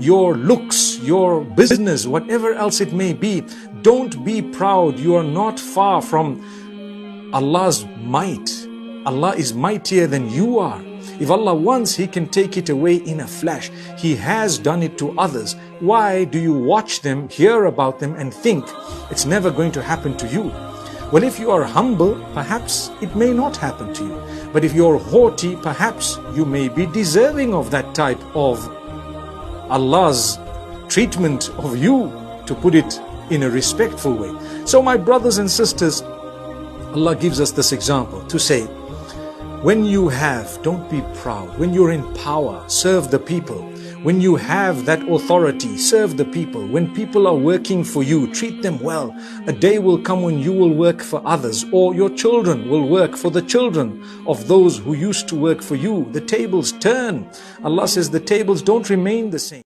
your looks, your business, whatever else it may be. Don't be proud. You are not far from Allah's might. Allah is mightier than you are. If Allah wants, He can take it away in a flash. He has done it to others. Why do you watch them, hear about them, and think it's never going to happen to you? Well, if you are humble, perhaps it may not happen to you. But if you're haughty, perhaps you may be deserving of that type of Allah's treatment of you, to put it in a respectful way. So my brothers and sisters, Allah gives us this example to say, when you have, don't be proud. When you're in power, serve the people. When you have that authority, serve the people. When people are working for you, treat them well. A day will come when you will work for others, or your children will work for the children of those who used to work for you. The tables turn. Allah says the tables don't remain the same.